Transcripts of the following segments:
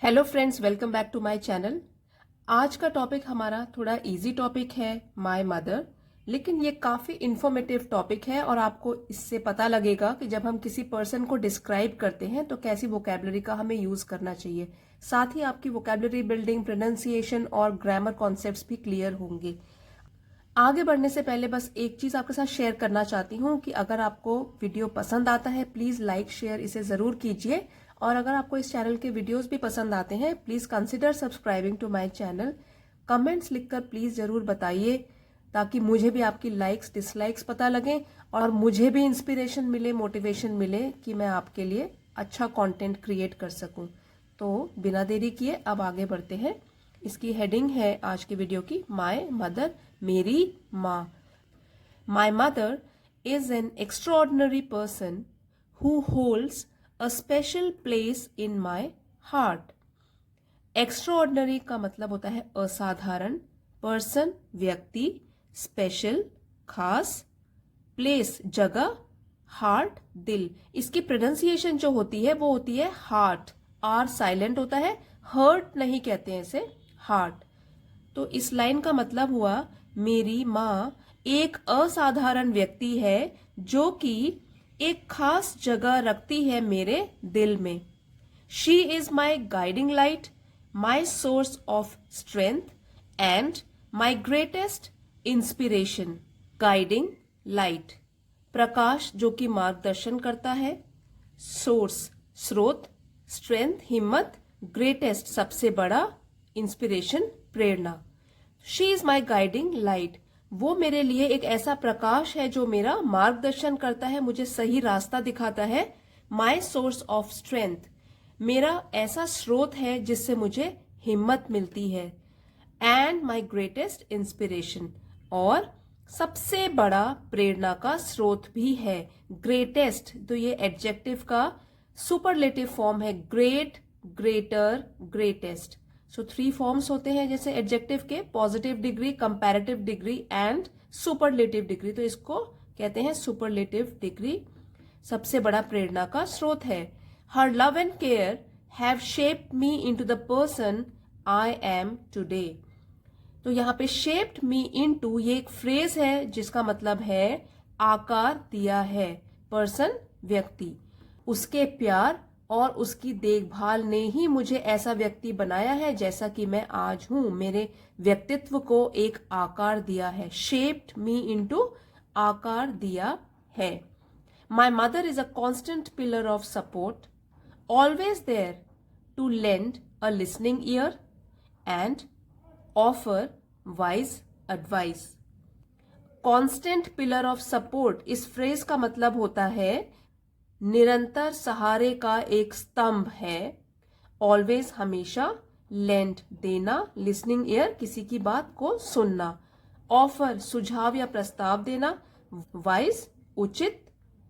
Hello friends, welcome back to my channel. आज का topic हमारा थोड़ा इजी टॉपिक है, माय मदर। लेकिन ये काफ़ी इंफॉर्मेटिव टॉपिक है और आपको इससे पता लगेगा कि जब हम किसी पर्सन को डिस्क्राइब करते हैं तो कैसी वोकैबुलरी का हमें यूज़ करना चाहिए। साथ ही आपकी वोकैबुलरी बिल्डिंग, प्रोनाउंसिएशन और ग्रामर कॉन्सेप्ट्स भी क्लियर होंगे। आगे बढ़ने से पहले बस एक चीज़ आपके साथ शेयर करना चाहती हूँ कि अगर आपको वीडियो पसंद आता है प्लीज़ लाइक शेयर इसे ज़रूर कीजिए। और अगर आपको इस चैनल के वीडियोस भी पसंद आते हैं please consider subscribing to my channel. Comments लिखकर प्लीज़ ज़रूर बताइए ताकि मुझे भी आपकी लाइक्स डिसलाइक्स पता लगे और मुझे भी इंस्पिरेशन मिले, मोटिवेशन मिले कि मैं आपके लिए अच्छा कंटेंट क्रिएट कर सकूं। तो बिना देरी किए अब आगे बढ़ते हैं। इसकी हेडिंग है आज की वीडियो की, माय मदर, मेरी माँ। My mother is an extraordinary person who holds a special place in my heart. Extraordinary का मतलब होता है असाधारण, पर्सन व्यक्ति, स्पेशल खास, प्लेस जगह, हार्ट दिल। इसकी प्रोनाउंसिएशन जो होती है वो होती है हार्ट, आर साइलेंट होता है, हर्ट नहीं कहते हैं इसे, हार्ट। तो इस लाइन का मतलब हुआ मेरी माँ एक असाधारण व्यक्ति है जो कि एक खास जगह रखती है मेरे दिल में। She is my guiding light, my source of strength and my greatest inspiration. Guiding light, प्रकाश जो कि मार्गदर्शन करता है, सोर्स स्रोत, स्ट्रेंथ हिम्मत, ग्रेटेस्ट सबसे बड़ा, inspiration Prerna. She is my guiding light, वो मेरे लिए एक ऐसा प्रकाश है जो मेरा मार्गदर्शन करता है, मुझे सही रास्ता दिखाता है। माई सोर्स ऑफ स्ट्रेंथ, मेरा ऐसा स्रोत है जिससे मुझे हिम्मत मिलती है। एंड माई ग्रेटेस्ट इंस्पिरेशन, और सबसे बड़ा प्रेरणा का स्रोत भी है। ग्रेटेस्ट तो ये एडजेक्टिव का सुपरलेटिव फॉर्म है, ग्रेट, ग्रेटर, ग्रेटेस्ट। सो 3 फॉर्म्स होते हैं जैसे एडजेक्टिव के, positive degree, comparative degree and superlative degree. तो इसको कहते हैं सुपरलेटिव डिग्री। सबसे बड़ा प्रेरणा का स्रोत है। हर love and care have shaped me into the person I am today. तो यहाँ पे शेप्ड मी इनटू ये एक फ्रेज है जिसका मतलब है आकार दिया है, पर्सन व्यक्ति। उसके प्यार और उसकी देखभाल ने ही मुझे ऐसा व्यक्ति बनाया है जैसा कि मैं आज हूं। मेरे व्यक्तित्व को एक आकार दिया है। शेप्ड मी इनटू आकार दिया है। My mother is a constant pillar of support, always there to lend a listening ear and offer wise advice. Constant pillar of support, इस फ्रेज का मतलब होता है निरंतर सहारे का एक स्तंभ है। ऑलवेज हमेशा, लेंड देना, लिसनिंग ईयर किसी की बात को सुनना, ऑफर सुझाव या प्रस्ताव देना, वाइज उचित,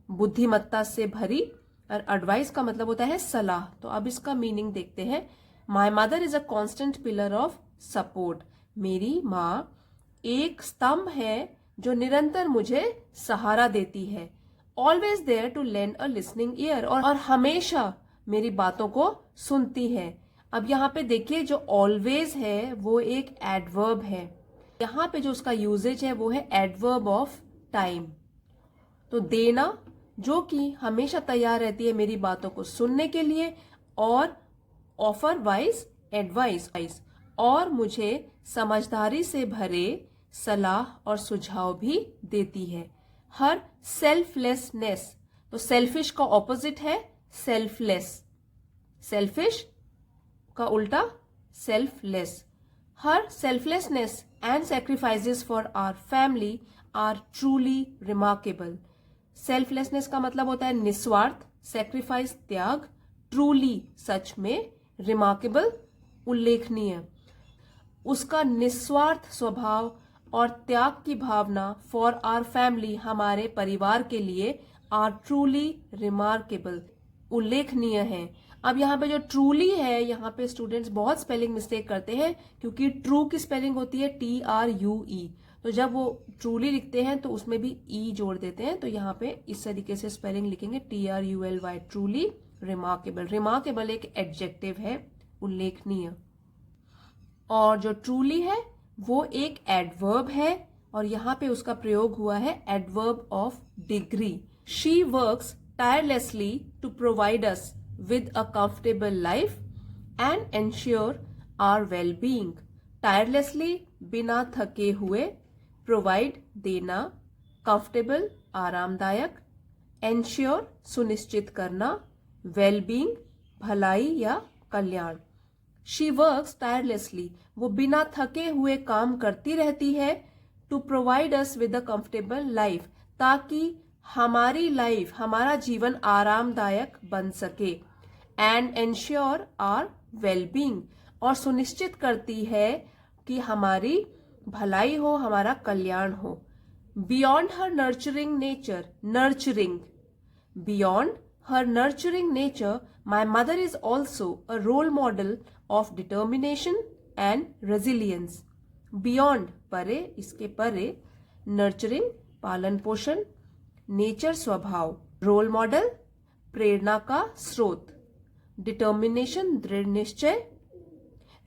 बुद्धिमत्ता से भरी, और एडवाइस का मतलब होता है सलाह। तो अब इसका मीनिंग देखते हैं। माई mother is a constant pillar of support, मेरी माँ एक स्तंभ है जो निरंतर मुझे सहारा देती है। Always there to lend a listening ear, और हमेशा मेरी बातों को सुनती है। अब यहाँ पे देखिए जो ऑलवेज है वो एक एडवर्ब है। यहाँ पे जो उसका यूजेज है वो है एडवर्ब ऑफ टाइम। तो देना जो कि हमेशा तैयार रहती है मेरी बातों को सुनने के लिए, और ऑफर वाइज एडवाइस, और मुझे समझदारी से भरे सलाह और सुझाव भी देती है। हर सेल्फलेसनेस, तो सेल्फिश का ऑपोजिट है सेल्फलेस, सेल्फिश का उल्टा selfless. Her selflessness and sacrifices for our family are truly remarkable. Selflessness का मतलब होता है निस्वार्थ, सेक्रीफाइस त्याग, ट्रूली सच में, रिमार्केबल उल्लेखनीय। उसका निस्वार्थ स्वभाव और त्याग की भावना फॉर आवर फैमिली हमारे परिवार के लिए आर ट्रूली रिमार्केबल उल्लेखनीय है। अब यहाँ पे जो ट्रूली है, यहाँ पे स्टूडेंट्स बहुत स्पेलिंग मिस्टेक करते हैं क्योंकि ट्रू की स्पेलिंग होती है TRUE। तो जब वो ट्रूली लिखते हैं तो उसमें भी ई जोड़ देते हैं। तो यहाँ पे इस तरीके से स्पेलिंग लिखेंगे TRULY, ट्रूली रिमार्केबल। रिमार्केबल एक एडजेक्टिव है, उल्लेखनीय। और जो ट्रूली है वो एक एडवर्ब है और यहाँ पे उसका प्रयोग हुआ है adverb of degree. She works tirelessly to provide us with a comfortable life and ensure our well being. Tirelessly बिना थके हुए, प्रोवाइड देना, कंफर्टेबल आरामदायक, एंश्योर सुनिश्चित करना, वेल बीइंग भलाई या कल्याण। शी वर्क्स टायरलेसली वो बिना थके हुए काम करती रहती है, to provide us with a comfortable life ताकि हमारी लाइफ हमारा जीवन आरामदायक बन सके, and ensure our well being और सुनिश्चित करती है कि हमारी भलाई हो, हमारा कल्याण हो। Beyond her nurturing nature, nurturing, beyond her nurturing nature, my mother is also a role model of determination and resilience. Beyond परे, इसके परे, nurturing पालन पोषण, nature स्वभाव, role model प्रेरणा का स्रोत, determination दृढ़ निश्चय,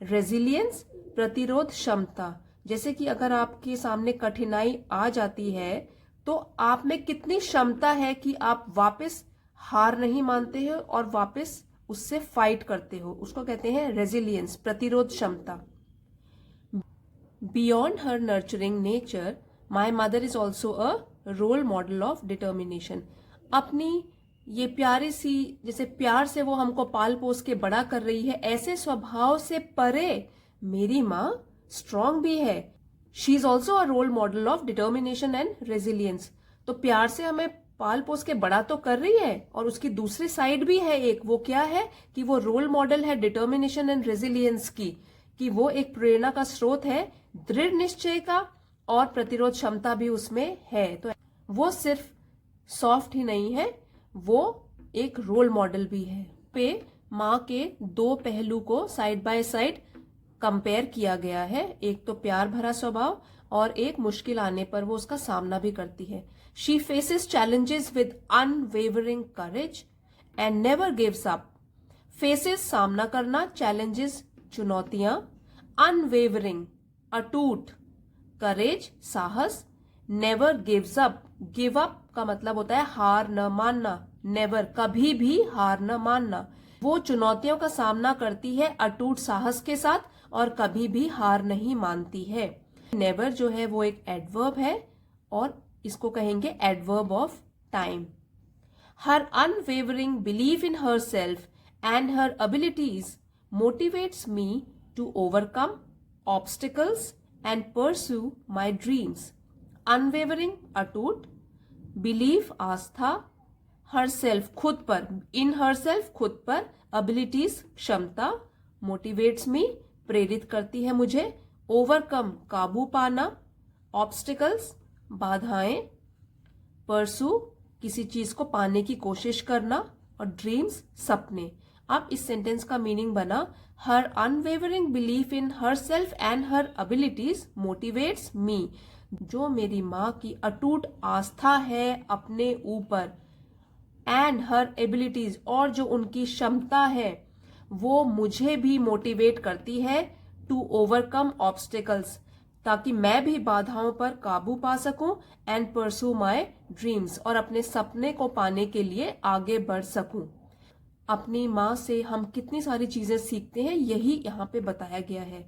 resilience प्रतिरोध क्षमता। जैसे कि अगर आपके सामने कठिनाई आ जाती है तो आप में कितनी क्षमता है कि आप वापस हार नहीं मानते हो और वापस उससे फाइट करते हो, उसको कहते हैं रेजिलियंस, प्रतिरोध क्षमता। Beyond her nurturing nature, my mother is also a role model of determination. अपनी ये प्यारी सी, जैसे प्यार से वो हमको पाल पोस के बड़ा कर रही है, ऐसे स्वभाव से परे मेरी माँ स्ट्रांग भी है। She is also a role model of determination and resilience. तो प्यार से हमें पाल पोस के बड़ा तो कर रही है और उसकी दूसरी साइड भी है एक, वो क्या है कि वो रोल मॉडल है डिटर्मिनेशन एंड रेजिलियंस की, कि वो एक प्रेरणा का स्रोत है, दृढ़ निश्चय का, और प्रतिरोध क्षमता भी उसमें है। तो वो सिर्फ सॉफ्ट ही नहीं है, वो एक रोल मॉडल भी है। पे माँ के दो पहलू को साइड बाय साइड कंपेयर किया गया है, एक तो प्यार भरा स्वभाव और एक मुश्किल आने पर वो उसका सामना भी करती है। She faces challenges with unwavering courage and never gives up. Faces सामना करना, चैलेंजेस चुनौतियां, अनवेवरिंग अटूट, करेज साहस, never gives up, give up का मतलब होता है हार न मानना, नेवर कभी भी हार न मानना। वो चुनौतियों का सामना करती है अटूट साहस के साथ और कभी भी हार नहीं मानती है। नेवर जो है वो एक एडवर्ब है और इसको कहेंगे adverb of time. Her unwavering belief in her self and her abilities motivates me to overcome obstacles and pursue my dreams. Unwavering अटूट, बिलीव आस्था, हर सेल्फ खुद पर, इन हर सेल्फ खुद पर, एबिलिटीज क्षमता, मोटिवेट्स मी प्रेरित करती है मुझे, ओवरकम काबू पाना, ऑब्स्टिकल्स बाधाएं, परसू किसी चीज को पाने की कोशिश करना, और ड्रीम्स सपने। अब इस सेंटेंस का मीनिंग बना, her unwavering belief in her self and her abilities motivates me. जो मेरी माँ की अटूट आस्था है अपने ऊपर, एंड हर एबिलिटीज और जो उनकी क्षमता है, वो मुझे भी मोटिवेट करती है टू ओवरकम ऑब्स्टिकल्स, ताकि मैं भी बाधाओं पर काबू पा सकूं, एंड परसू माई ड्रीम्स और अपने सपने को पाने के लिए आगे बढ़ सकूं। अपनी माँ से हम कितनी सारी चीजें सीखते हैं, यही यहाँ पे बताया गया है।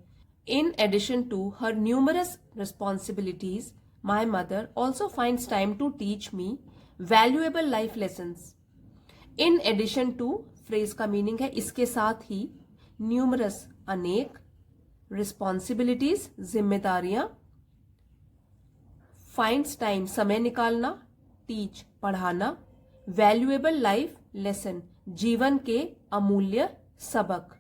In addition to her numerous responsibilities, my mother also finds time to teach me valuable life lessons. In addition to phrase का मीनिंग है इसके साथ ही, न्यूमरस अनेक, रिस्पॉन्सिबिलिटीज जिम्मेदारियां, फाइंड्स टाइम समय निकालना, टीच पढ़ाना, वैल्यूएबल लाइफ लेसन जीवन के अमूल्य सबक।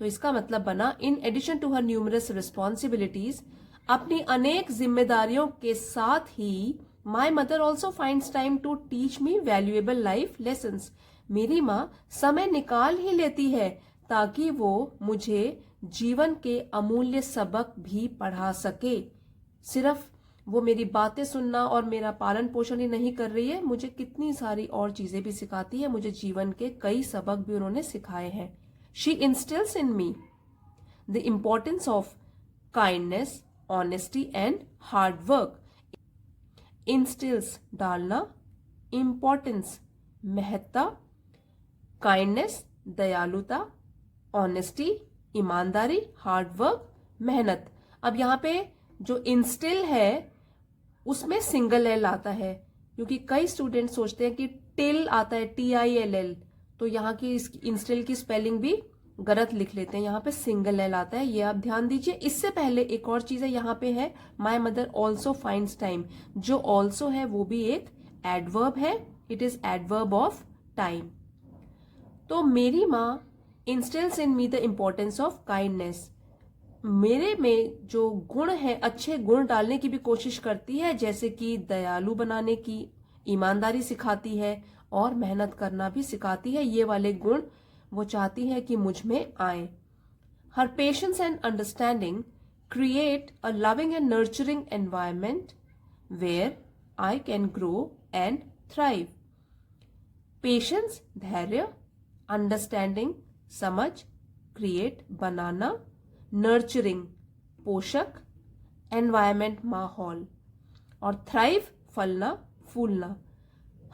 तो इसका मतलब बना, in addition to her numerous responsibilities, अपनी अनेक जिम्मेदारियों के साथ ही, my mother also finds time to teach me valuable life lessons. मेरी माँ समय निकाल ही लेती है ताकि वो मुझे जीवन के अमूल्य सबक भी पढ़ा सके। सिर्फ वो मेरी बातें सुनना और मेरा पालन पोषण ही नहीं कर रही है, मुझे कितनी सारी और चीजें भी सिखाती है, मुझे जीवन के कई सबक भी उन्होंने सिखाए हैं। She instils in me the importance of kindness, honesty and hard work. Instils डालना, इम्पोर्टेंस महत्ता, काइंडनेस दयालुता, ऑनेस्टी ईमानदारी, हार्ड वर्क मेहनत। अब यहाँ पे जो इंस्टिल है उसमें सिंगल एल आता है, क्योंकि कई स्टूडेंट सोचते हैं कि टिल आता है, TILL, तो यहाँ की इंस्टिल की स्पेलिंग भी गलत लिख लेते हैं, यहाँ पे सिंगल एल आता है, ये आप ध्यान दीजिए। इससे पहले एक और चीज है, यहाँ पे है my mother also finds time. जो ऑल्सो है वो भी एक एडवर्ब है, it is adverb of time. तो मेरी माँ instils in me the importance of kindness, मेरे में जो गुण है, अच्छे गुण डालने की भी कोशिश करती है, जैसे कि दयालु बनाने की, ईमानदारी सिखाती है और मेहनत करना भी सिखाती है। ये वाले गुण वो चाहती है कि मुझ में आए। Her patience and understanding create a loving and nurturing environment where I can grow and thrive. Patience धैर्य, अंडरस्टैंडिंग समझ, क्रिएट बनाना, नर्चरिंग पोषक, एनवायरमेंट माहौल, और थ्राइव फलना फूलना।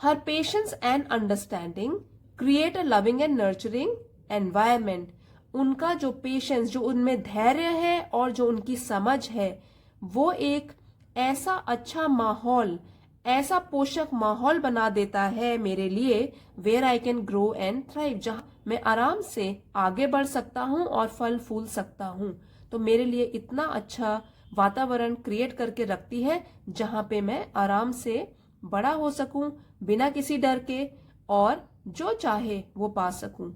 Her patience and understanding create a loving and nurturing environment. उनका जो पेशेंस, जो उनमें धैर्य है और जो उनकी समझ है, वो एक ऐसा अच्छा माहौल, ऐसा पोषक माहौल बना देता है मेरे लिए, where I can grow and thrive, जहां मैं आराम से आगे बढ़ सकता हूं और फल फूल सकता हूं। तो मेरे लिए इतना अच्छा वातावरण क्रिएट करके रखती है जहां पे मैं आराम से बड़ा हो सकूं बिना किसी डर के, और जो चाहे वो पा सकूं।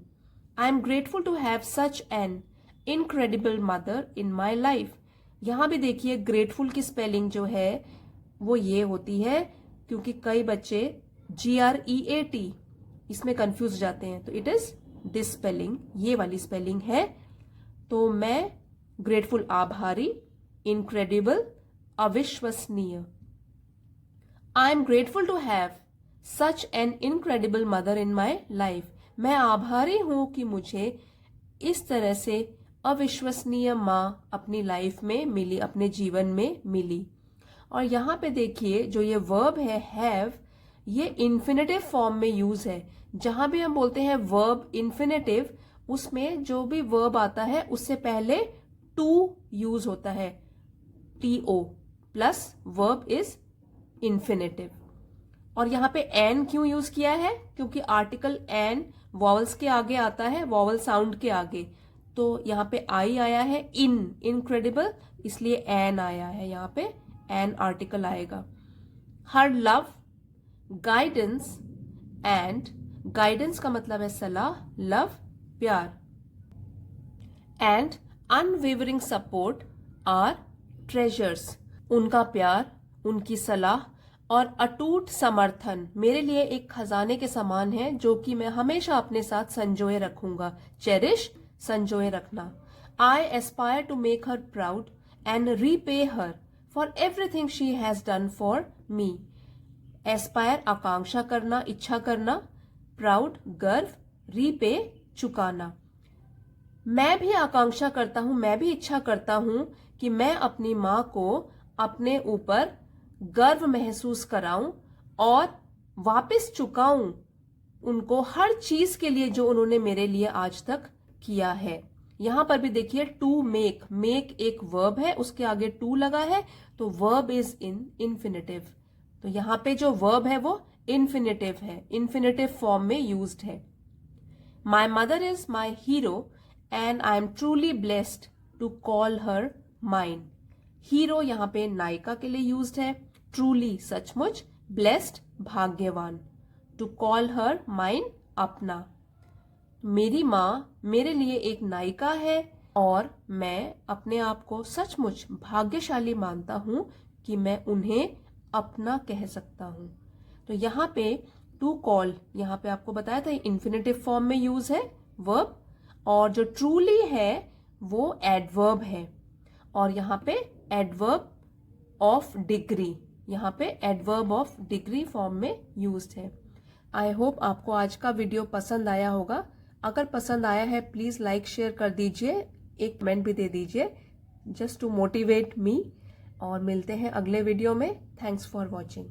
I am grateful to have such an incredible mother in my life. यहां भी देखिए ग्रेटफुल की स्पेलिंग जो है वो ये होती है, क्योंकि कई बच्चे GREAT इसमें कंफ्यूज जाते हैं, तो इट इज दिस स्पेलिंग, ये वाली स्पेलिंग है। तो मैं ग्रेटफुल आभारी, इनक्रेडिबल अविश्वसनीय। I am grateful to have such an incredible mother in my life. मैं आभारी हूं कि मुझे इस तरह से अविश्वसनीय माँ अपनी लाइफ में मिली, अपने जीवन में मिली। और यहाँ पे देखिए जो ये वर्ब है हैव, ये इन्फिनेटिव फॉर्म में यूज है। जहां भी हम बोलते हैं वर्ब इन्फिनेटिव, उसमें जो भी वर्ब आता है उससे पहले टू यूज होता है, TO plus verb is infinitive. और यहाँ पे एन क्यों यूज किया है? क्योंकि आर्टिकल एन वॉवल्स के आगे आता है, वॉवल साउंड के आगे, तो यहाँ पे आई आया है इनक्रेडिबल, इसलिए एन आया है, यहाँ पे एन आर्टिकल आएगा। Her love, guidance and, guidance का मतलब है सलाह, लव प्यार, and unwavering support are treasures. उनका प्यार, उनकी सलाह और अटूट समर्थन मेरे लिए एक खजाने के समान है, जो कि मैं हमेशा अपने साथ संजोए रखूंगा। चेरिश, संजोए रखना। I aspire to make her proud and repay her for everything she has done for me. Aspire आकांक्षा करना, इच्छा करना, प्राउड गर्व, रीपे चुकाना। मैं भी आकांक्षा करता हूं, मैं भी इच्छा करता हूं कि मैं अपनी मां को अपने ऊपर गर्व महसूस कराऊं और वापस चुकाऊं उनको हर चीज के लिए जो उन्होंने मेरे लिए आज तक किया है। यहां पर भी देखिए टू मेक, मेक एक वर्ब है, उसके आगे टू लगा है, तो वर्ब इज इन इन्फिनेटिव। तो यहां पे जो वर्ब है वो इन्फिनेटिव है, इन्फिनेटिव फॉर्म में यूज्ड है। My mother is my hero and I am truly blessed to call her mine. Hero यहाँ पे नायिका के लिए यूज्ड है, ट्रूली सचमुच, ब्लेस्ड भाग्यवान, टू कॉल हर माइन अपना। मेरी माँ मेरे लिए एक नायिका है और मैं अपने आप को सचमुच भाग्यशाली मानता हूं कि मैं उन्हें अपना कह सकता हूं। तो यहाँ पे टू कॉल, यहाँ पे आपको बताया था इन्फिनेटिव फॉर्म में यूज है वर्ब, और जो ट्रूली है वो एडवर्ब है, और यहाँ पे एडवर्ब ऑफ डिग्री, यहाँ पे एडवर्ब ऑफ डिग्री फॉर्म में यूज्ड है। आई होप आपको आज का वीडियो पसंद आया होगा। अगर पसंद आया है प्लीज़ लाइक शेयर कर दीजिए, एक कमेंट भी दे दीजिए, जस्ट टू मोटिवेट मी। और मिलते हैं अगले वीडियो में। Thanks for watching.